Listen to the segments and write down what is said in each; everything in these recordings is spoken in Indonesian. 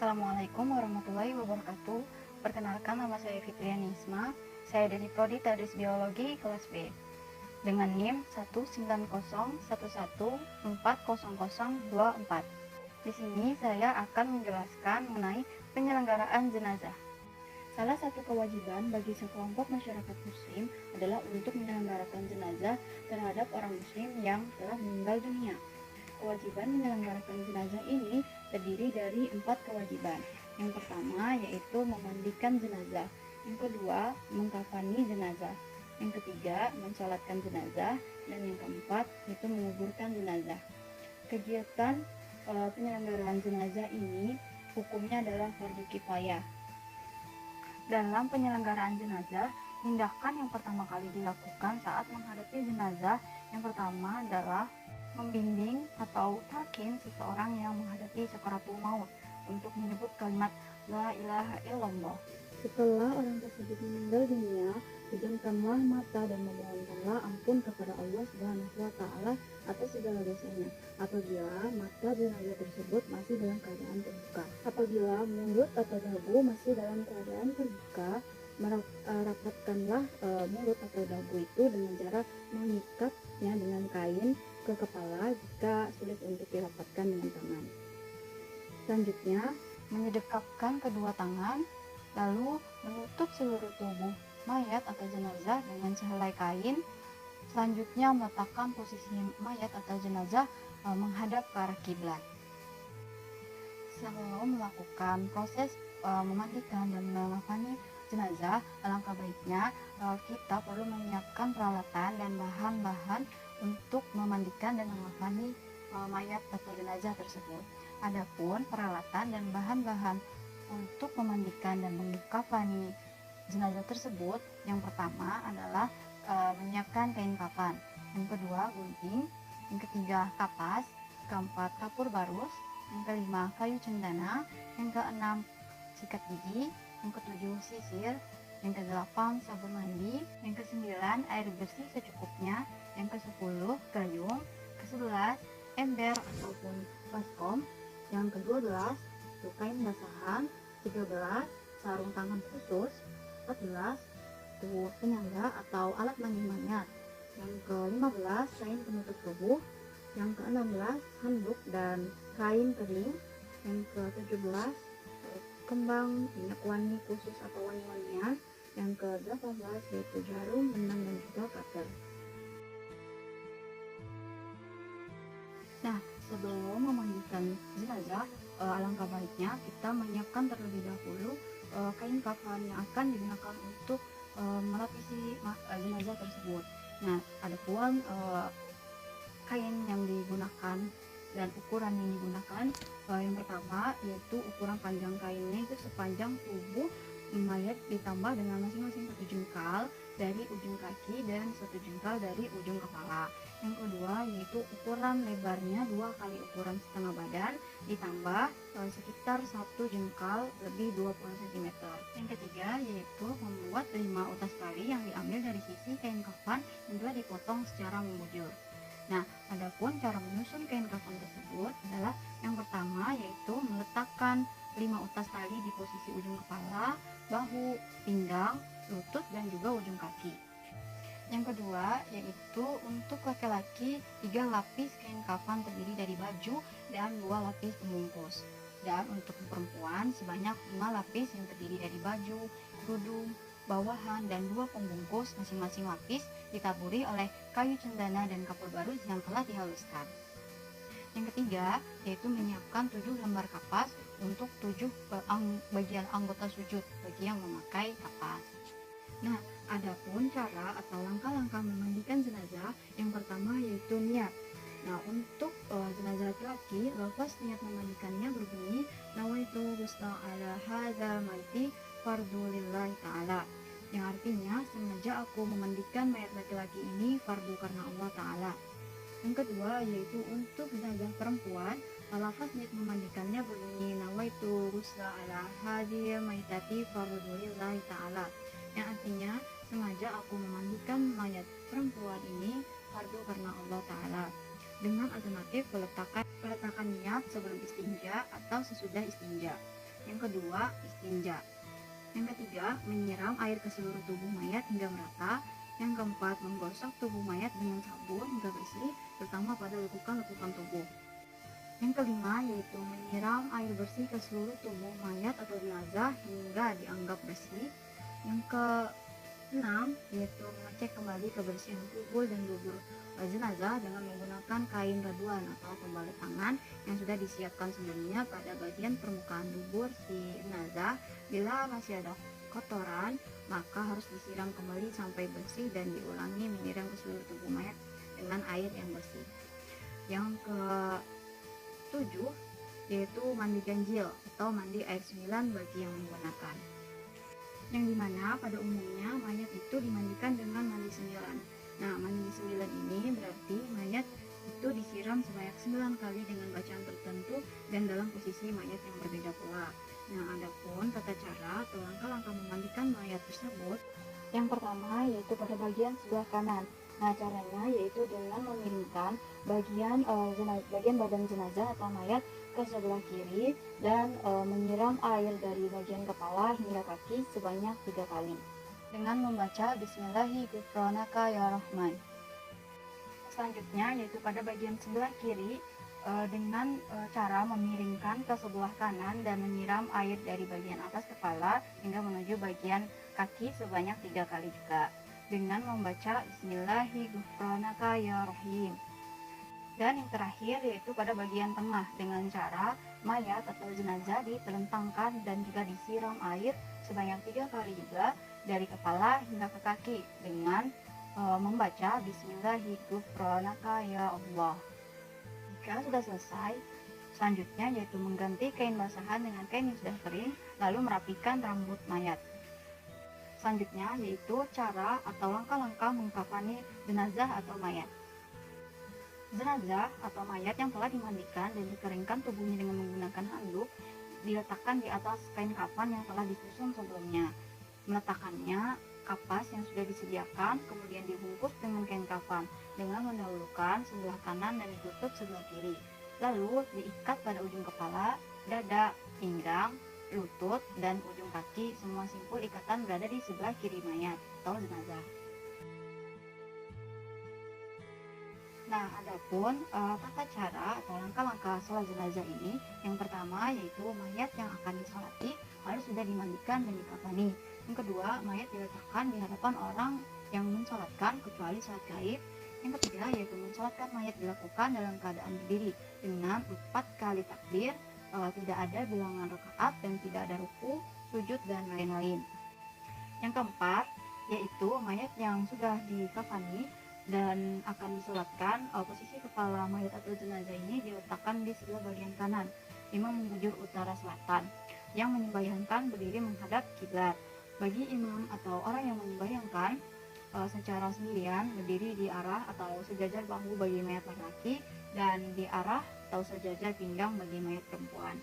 Assalamualaikum warahmatullahi wabarakatuh. Perkenalkan, nama saya Fitriani Isma. Saya dari Prodi Tadris Biologi kelas B dengan NIM 19011140024. Di sini saya akan menjelaskan mengenai penyelenggaraan jenazah. Salah satu kewajiban bagi sekelompok masyarakat muslim adalah untuk menyelenggarakan jenazah terhadap orang muslim yang telah meninggal dunia. Kewajiban menyelenggarakan jenazah ini terdiri dari 4 kewajiban. Yang pertama yaitu memandikan jenazah. Yang kedua, mengkafani jenazah. Yang ketiga, mensolatkan jenazah. Dan yang keempat, yaitu menguburkan jenazah. Kegiatan penyelenggaraan jenazah ini hukumnya adalah fardu kifayah. Dalam penyelenggaraan jenazah, tindakan yang pertama kali dilakukan saat menghadapi jenazah yang pertama adalah membimbing atau talqin seseorang yang menghadapi sakaratul maut untuk menyebut kalimat la ilaha illallah. Setelah orang tersebut meninggal dunia, pejamkanlah mata dan memohonkanlah ampun kepada Allah Subhanahu wa taala atas segala dosanya. Apabila mata jenazah tersebut masih dalam keadaan terbuka, apabila mulut atau dagu masih dalam keadaan terbuka, rapatkanlah mulut atau dagu itu dengan cara mengikatnya dengan kain ke kepala jika sulit untuk dirapatkan dengan tangan. Selanjutnya, menyedekapkan kedua tangan, lalu menutup seluruh tubuh mayat atau jenazah dengan sehelai kain. Selanjutnya, meletakkan posisi mayat atau jenazah menghadap ke arah kiblat. Sebelum melakukan proses memandikan dan mengkafani jenazah, alangkah baiknya kita perlu menyiapkan peralatan dan bahan-bahan untuk memandikan dan mengkafani mayat atau jenazah tersebut. Adapun peralatan dan bahan-bahan untuk memandikan dan mengkafani jenazah tersebut, yang pertama adalah menyiapkan kain kafan, yang kedua gunting, yang ketiga kapas, keempat kapur barus, yang kelima kayu cendana, yang keenam sikat gigi, yang ketujuh sisir, yang kedelapan sabun mandi, yang kesembilan air bersih secukupnya, yang kesepuluh gayung, kesebelas ember ataupun baskom, yang kedua belas kain basahan, 13 sarung tangan khusus, 14 penyangga atau alat mandi mayat, yang ke-15 kain penutup tubuh, yang ke-16 handuk dan kain kering, yang ke-17 kembang minyak wangi khusus atau wangi-wangian, yang ke-18 yaitu jarum, benang, dan juga cutter. Nah, sebelum memandikan jenazah, alangkah baiknya kita menyiapkan terlebih dahulu kain kafan yang akan digunakan untuk melapisi jenazah tersebut. Nah, adapun kain yang digunakan dan ukuran yang digunakan, yang pertama yaitu ukuran panjang kainnya itu sepanjang tubuh mayat ditambah dengan masing-masing 1 jengkal dari ujung kaki dan 1 jengkal dari ujung kepala. Yang kedua yaitu ukuran lebarnya 2 kali ukuran setengah badan ditambah sekitar 1 jengkal lebih 20 cm. Yang ketiga yaitu membuat 5 utas tali yang diambil dari sisi kain kafan yang telah dipotong secara membujur. Nah, adapun cara menyusun kain kafan tersebut adalah yang pertama yaitu meletakkan 5 utas tali di posisi ujung kepala, bahu, pinggang, lutut, dan juga ujung kaki. Yang kedua yaitu untuk laki-laki 3 lapis kain kafan terdiri dari baju dan 2 lapis pembungkus. Dan untuk perempuan sebanyak 5 lapis yang terdiri dari baju, kerudung, bawahan, dan 2 pembungkus masing-masing lapis ditaburi oleh kayu cendana dan kapur barus yang telah dihaluskan. Yang ketiga yaitu menyiapkan 7 lembar kapas untuk 7 bagian anggota sujud bagi yang memakai kapas. Nah, adapun cara atau langkah-langkah memandikan jenazah, yang pertama yaitu niat. Nah, untuk jenazah laki-laki, lafaz niat memandikannya berbunyi nawaitu ghusla ala hadzal maiti fardhu lillahi ta'ala, yang artinya sengaja aku memandikan mayat laki-laki ini fardu karena Allah Ta'ala. Yang kedua yaitu untuk jenazah perempuan, lafaz niat memandikannya berbunyi nawaitu ghusla ala hadzal maitati fardhu lillahi ta'ala, yang artinya sengaja aku memandikan mayat perempuan ini fardu karena Allah Ta'ala, dengan alternatif peletakan niat sebelum istinja atau sesudah istinja. Yang kedua, istinja. Yang ketiga, menyiram air ke seluruh tubuh mayat hingga merata. Yang keempat, menggosok tubuh mayat dengan sabun hingga bersih, terutama pada lekukan-lekukan tubuh. Yang kelima, yaitu menyiram air bersih ke seluruh tubuh mayat atau jenazah hingga dianggap bersih. Yang keenam, yaitu mengecek kembali kebersihan tubuh dan dubur jenazah dengan menggunakan kain raduan atau pembalut tangan yang sudah disiapkan sebelumnya pada bagian permukaan dubur si jenazah. Bila masih ada kotoran, maka harus disiram kembali sampai bersih dan diulangi menyiram ke seluruh tubuh mayat dengan air yang bersih. Yang ke-7, yaitu mandi ganjil atau mandi air 9 bagi yang menggunakan. Yang dimana pada umumnya mayat itu dimandikan dengan mandi 9. Nah, mandi 9 ini berarti mayat itu disiram sebanyak 9 kali dengan bacaan tertentu dan dalam posisi mayat yang berbeda pula. Nah, adapun tata cara atau langkah-langkah memandikan mayat tersebut, yang pertama yaitu pada bagian sebelah kanan. Nah, caranya yaitu dengan memiringkan bagian badan jenazah atau mayat ke sebelah kiri dan menyiram air dari bagian kepala hingga kaki sebanyak 3 kali dengan membaca Bismillahirrahmanirrahim ya Rahman. Selanjutnya yaitu pada bagian sebelah kiri dengan cara memiringkan ke sebelah kanan dan menyiram air dari bagian atas kepala hingga menuju bagian kaki sebanyak 3 kali juga dengan membaca Bismillahirrahmanirrahim ya Rahim. Dan yang terakhir yaitu pada bagian tengah dengan cara mayat atau jenazah ditelentangkan dan juga disiram air sebanyak 3 kali juga dari kepala hingga ke kaki dengan membaca Bismillahirrahmanirrahim ya Allah. Jika sudah selesai, selanjutnya yaitu mengganti kain basahan dengan kain yang sudah kering lalu merapikan rambut mayat. Selanjutnya yaitu cara atau langkah-langkah mengkafani jenazah atau mayat. Jenazah atau mayat yang telah dimandikan dan dikeringkan tubuhnya dengan menggunakan handuk diletakkan di atas kain kafan yang telah disusun sebelumnya. Meletakkannya kapas yang sudah disediakan kemudian dibungkus dengan kain kafan dengan mendahulukan sebelah kanan dan ditutup sebelah kiri. Lalu diikat pada ujung kepala, dada, pinggang, lutut, dan ujung kaki. Semua simpul ikatan berada di sebelah kiri mayat atau jenazah. Nah, adapun tata cara atau langkah-langkah sholat jenazah ini, yang pertama yaitu mayat yang akan disolati harus sudah dimandikan dan dikafani. Yang kedua, mayat diletakkan di hadapan orang yang mensolatkan kecuali sholat gaib. Yang ketiga yaitu mensolatkan mayat dilakukan dalam keadaan berdiri dengan 4 kali takbir, tidak ada bilangan rakaat dan tidak ada ruku, sujud dan lain-lain. Yang keempat yaitu mayat yang sudah dikafani dan akan disolatkan, posisi kepala mayat atau jenazah ini diletakkan di sebelah bagian kanan, imam membujur utara selatan, yang menyembahyangkan berdiri menghadap kiblat. Bagi imam atau orang yang menyembahyangkan secara sendirian berdiri di arah atau sejajar bahu bagi mayat laki-laki dan di arah atau sejajar pinggang bagi mayat perempuan.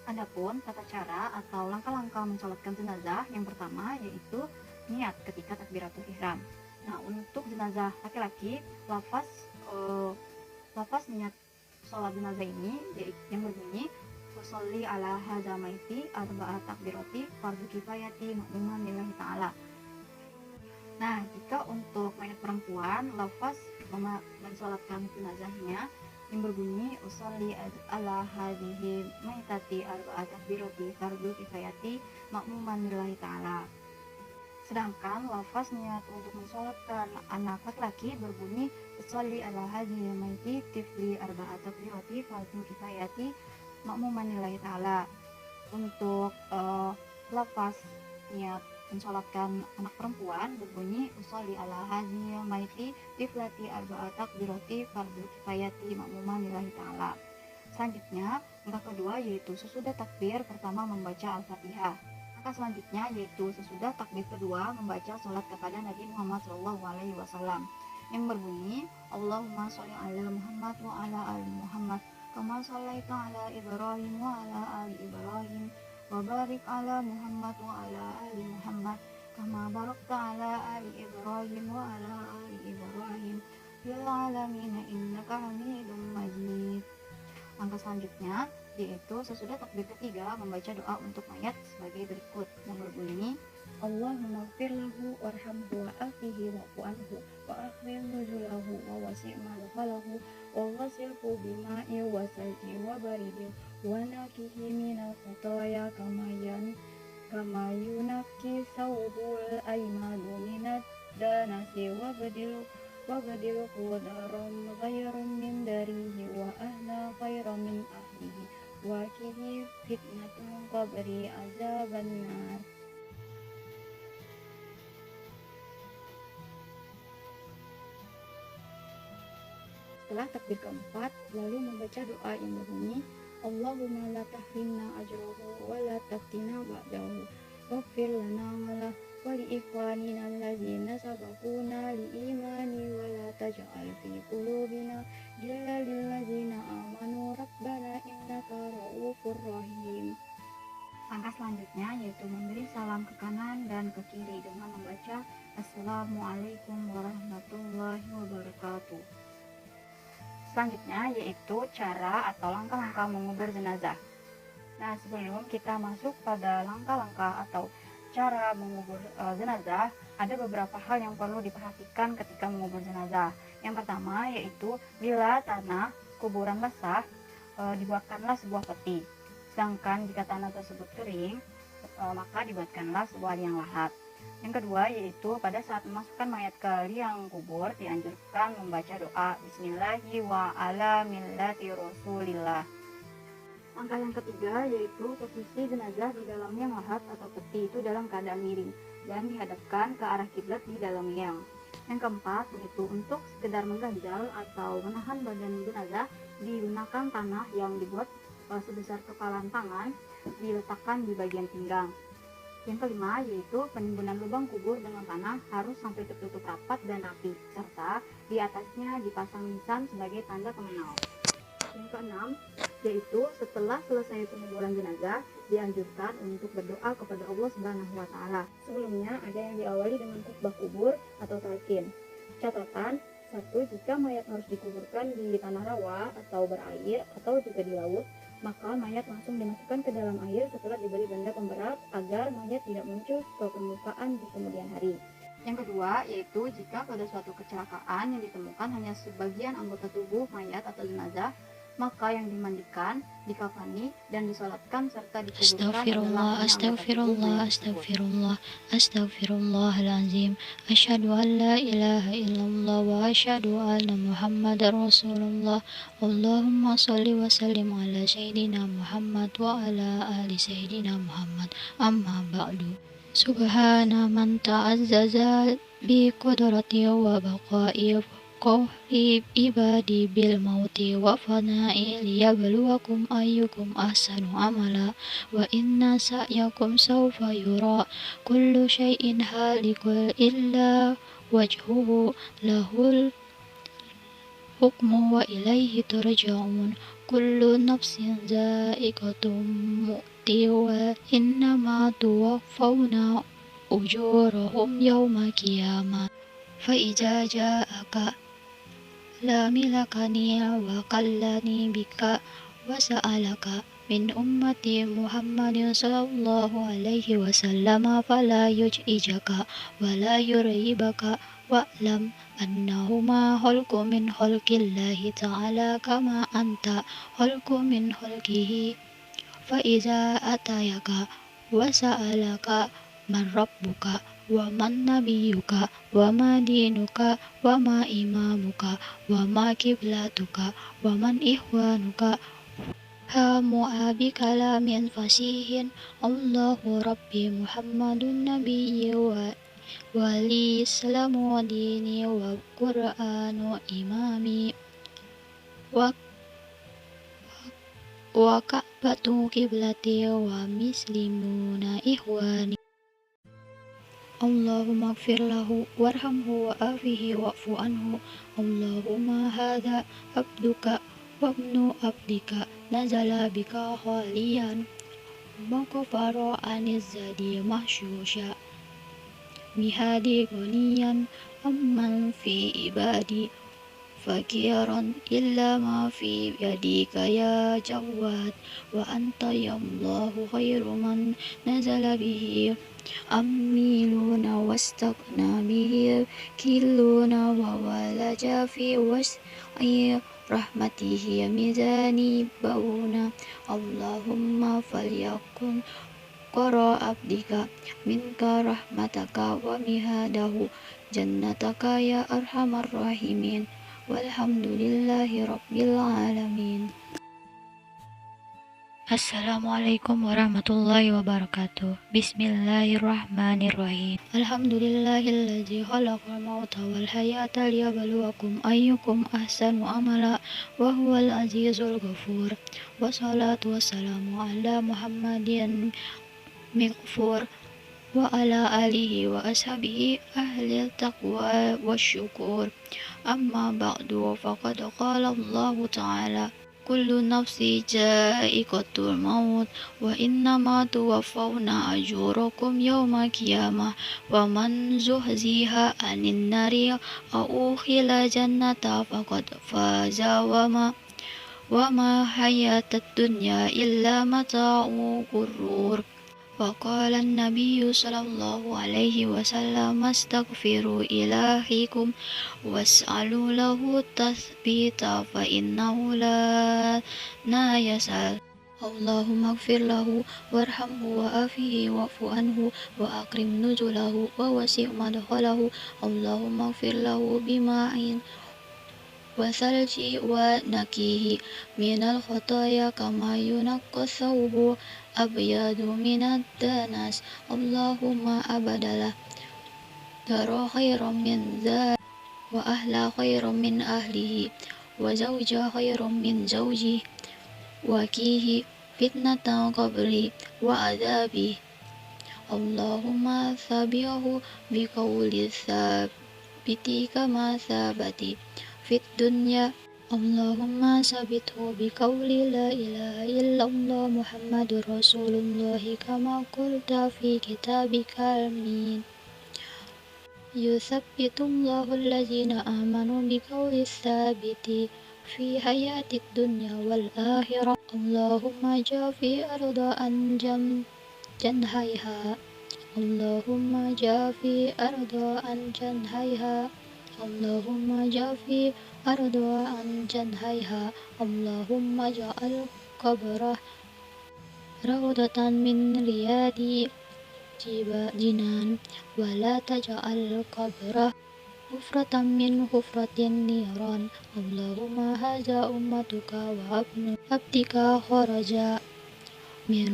Adapun tata cara atau langkah-langkah mensolatkan jenazah, yang pertama yaitu niat ketika takbiratul ihram. Nah, untuk jenazah laki-laki, lafaz niat sholat jenazah ini yang berbunyi Washolli ala hadza maiti arba'at takbirati fardhu kifayati ma'muman lillahi ta'ala. Nah, jika untuk mayat perempuan, lafaz mensolatkan jenazahnya yang berbunyi Washolli ala hadhihi maitati arba'at takbirati fardhu kifayati ma'muman lillahi ta'ala. Sedangkan lafaz niat untuk mensolatkan anak laki-laki berbunyi Sholli ala hadhil maiti tifli arba'at takbirati fardhu kifayati ma'muman lillahi ta'ala. Untuk lafaz niat mensolatkan anak perempuan berbunyi Sholli ala hadhil maiti tiflati arba'at takbirati fardhu kifayati ma'muman lillahi ta'ala. Selanjutnya, langkah kedua yaitu sesudah takbir pertama membaca Al-Fatihah. Selanjutnya yaitu sesudah takbir kedua membaca sholat kepada Nabi Muhammad SAW yang berbunyi Allahumma sholli ala Muhammad wa ala ali Muhammad kama shallaita ala Ibrahim wa ala ali Ibrahim wa barik ala Muhammad wa ala ali Muhammad kama barakta ala ali Ibrahim wa ala ali Ibrahim fil alamin innaka Hamidum Majid. Langkah selanjutnya yaitu sesudah takbir ketiga membaca doa untuk mayat sebagai berikut, yang berbunyi Allahumma ighfir lahu warhamhu wa'afihi wa'fu anhu wa akhir nuzulahu wa wasi' madkhalahu wa ghasilhu bima'i wa salji wa baridin wa nakihi minal khutaya kama yunakki thawbul aymanu minad danasi wa badil qudarum ghairum min darihi wa ahla khairum min ahlihi wa kihi fitnatul qabri azaban nar. Setelah takbir keempat, lalu membaca doa yang berbunyi Allahumma la tahrimna ajrahu wa la taftina ba'dahu waghfir lana wa li ikhwanina allazina sabaquna li imani wa la taj'al fi qulubina ghillan lil ladzina amanu rabbana innaka ra'ufur rahim. Langkah selanjutnya yaitu memberi salam ke kanan dan ke kiri dengan membaca Assalamualaikum warahmatullahi wabarakatuh. Selanjutnya yaitu cara atau langkah-langkah mengubur jenazah. Nah, sebelum kita masuk pada langkah-langkah atau cara mengubur jenazah, ada beberapa hal yang perlu diperhatikan ketika mengubur jenazah. Yang pertama yaitu bila tanah kuburan basah, dibuatkanlah sebuah peti. Sedangkan jika tanah tersebut kering, maka dibuatkanlah sebuah liang lahat. Yang kedua yaitu pada saat memasukkan mayat ke liang kubur dianjurkan membaca doa Bismillahi wa ala millati rasulillah. Langkah yang ketiga yaitu posisi jenazah di dalam liang lahat atau peti itu dalam keadaan miring dan dihadapkan ke arah kiblat di dalam liang. Yang keempat yaitu untuk sekedar mengganjal atau menahan badan jenazah digunakan tanah yang dibuat sebesar kepalan tangan diletakkan di bagian pinggang. Yang kelima yaitu penimbunan lubang kubur dengan tanah harus sampai tertutup rapat dan rapi, serta di atasnya dipasang nisan sebagai tanda pengenal. Yang keenam yaitu setelah selesai penguburan jenazah dianjurkan untuk berdoa kepada Allah Subhanahu wa taala. Sebelumnya ada yang diawali dengan khutbah kubur atau talqin. Catatan: 1. Jika mayat harus dikuburkan di tanah rawa atau berair atau juga di laut, maka mayat langsung dimasukkan ke dalam air setelah diberi benda pemberat agar mayat tidak muncul ke permukaan di kemudian hari. Yang kedua yaitu jika pada suatu kecelakaan yang ditemukan hanya sebagian anggota tubuh mayat atau jenazah, maka yang dimandikan, dikafani, dan disolatkan serta dikuburkan adalah Astaghfirullahaladzim. Asyhadu an la ilaha illallah wa asyhadu anna Muhammadar Rasulullah. Allahumma sholli wa sallim ala sayyidina Muhammad wa ala ali sayyidina Muhammad. Amma ba'du. Subhana man ta'azzaza bi qudrati wa baqa'i qahri ibadi bil mauti wa fana'i liyabluwakum ayyukum ahsanu amala wa inna sa'yakum sawfa yura kullu syai'in halikul illa wajhuhu lahul hukmu wa ilaihi turja'un kullu nafsin za'iqatum mu'ti wa innama tuwaffawna ujurahum yawma qiyamah fa iza ja'aka la milakani wa kallani bika wa sa'alaka min ummati Muhammadin sallallahu alaihi wasallam fala yuj'ijaka wa la yuribaka wa'lam annahuma khalqu min khalqillahi ta'ala kama anta khalqu min khalqihi fa iza atayaka wa sa'alaka man rabbuka wa man nabiyuka wa ma dinuka wa ma imamuka wa ma kiblatuka wa man ihwanuka hamu'abi kalamin fasihin Allahu Rabbi Muhammadun Nabiyyi wa wali islamu wa dini wa qur'anu imami wa ka'batu kiblati wa muslimuna ihwani Allahumma ighfir lahu warhamhu wa afihi wa'fu anhu Allahumma hadha abduka wa ibnu abdika nazala bika khaliyan maghfara anizzadi mahsyusha mihadi goniyan amman fi ibadi فقيرا إلا ما في يديك يا جواد وأنت يا الله خير من نزل به أميلون واستغنى به كلون وولج في وسع رحمته ميزاني بونا اللهم فليكن قرى عبدك منك رحمتك ومهاده جنتك يا أرحم الراحمين والحمد لله رب العالمين. Assalamualaikum warahmatullahi wabarakatuh. Bismillahirrahmanirrahim. Alhamdulillahilladzi khalaqal mauta wal hayata liyabluwakum ayyukum ahsanu amala wa huwal azizul ghafur. Wassalatu wassalamu ala Muhammadin mighfur wa ala alihi wa ashabihi ahli taqwa wasyukur. Amma ba'du faqad qala Allah ta'ala kullu nafsi ja'iqatul maut wa innama tuwaffawna ajurakum yawmal qiyamah wa man zuhziha 'anil nari aw ukhila jannata faqad faza wa ma hayatud dunya illa mata'ul ghurur. وقال النبي صلى الله عليه وسلم استغفروا إلهكم واسألوا له التثبيت فإنه لا يسأل اللهم اغفر له وارحمه وعافه واعف عنه وأكرم نزله ووسع مدخله اللهم اغفر له بماء وثلج ونقيه من الخطايا كما ينقى الثوب أبيض من الدنس اللهم أبدله دار خيرا من ذلك وأهلا خيرا من أهله وزوجا خيرا من زوجه وقيه فتنة قبره وعذابه اللهم ثبته بقول الثابت كما ثبت في الدنيا اللهم ثبته بقول لا إله إلا الله محمد رسول الله كما قلت في كتابك المين يثبت الله الذين آمنوا بقول الثابت في حياة الدنيا والآخرة اللهم جافي أرض عن جنحيها اللهم جافي أرض عن جنحيها اللهم جافي أرض عن جنحيها اللهم اجعل قبره روضة من رياض جنان ولا تجعل قبره حفرة من حفرة النيران اللهم هذا أمتك وابن عبدك خرج من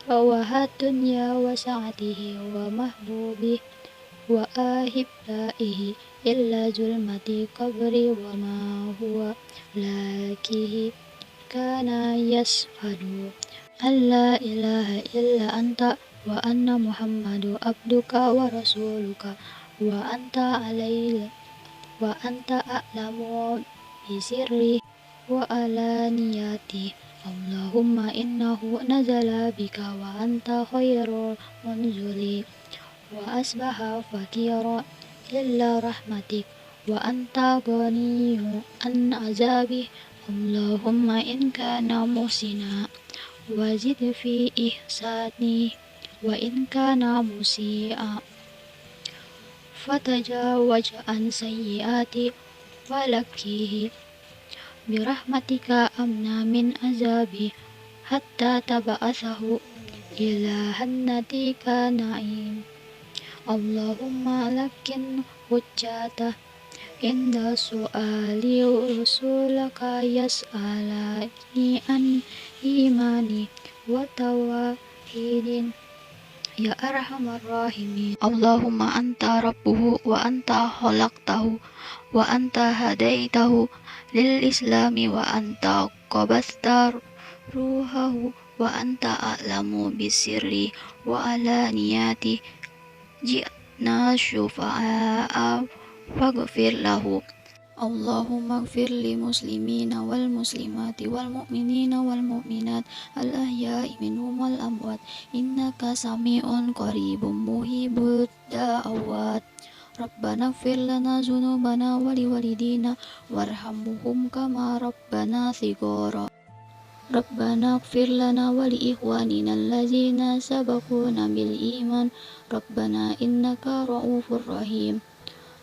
روها الدنيا وسعته ومحبوبه وأحبائه إلا ظلمة قبري وما هو لاكه كان يشهد أن لا إله إلا أنت وأن محمد عبدك ورسولك وأنت أعلم بسري وعلانيتي اللهم إنه نزل بك وأنت خير منزلي وأصبح فقيرا إلا رحمتك وأنت غني عن عذابه اللهم إن كان محسنا وزد في إحساني وإن كان مسيئا فتجاوز عن سيئاتي ولكيه برحمتك أمنا من عذابي حتى تبعثه إلى جنتك نعيم اللهم لكن حجته عند سؤالي رسولك يسألني عن إيماني وتوحيد يا أرحم الراحمين اللهم أنت ربه وأنت خلقته وأنت هديته للإسلام وأنت قبضت روحه وأنت أعلم بالسر وعلانيته جئنا شفعاء فاغفر له اللهم اغفر للمسلمين والمسلمات والمؤمنين والمؤمنات الأحياء منهم والأموات إنك سميع قريب مجيب الدعوات ربنا اغفر لنا ذنوبنا ولوالدينا وارحمهم كما ربنا صغارا ربنا اغفر لنا ولإخواننا الذين سبقونا بالإيمان ربنا إنك رؤوف رحيم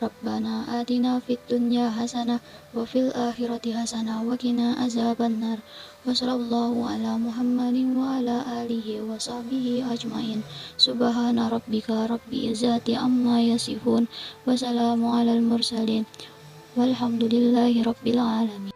ربنا آتنا في الدنيا حسنة وفي الآخرة حسنة وقنا عذاب النار وصلى الله على محمد وعلى آله وصحبه أجمعين سبحان ربك رب العزة عما يصفون وسلام على المرسلين والحمد لله رب العالمين.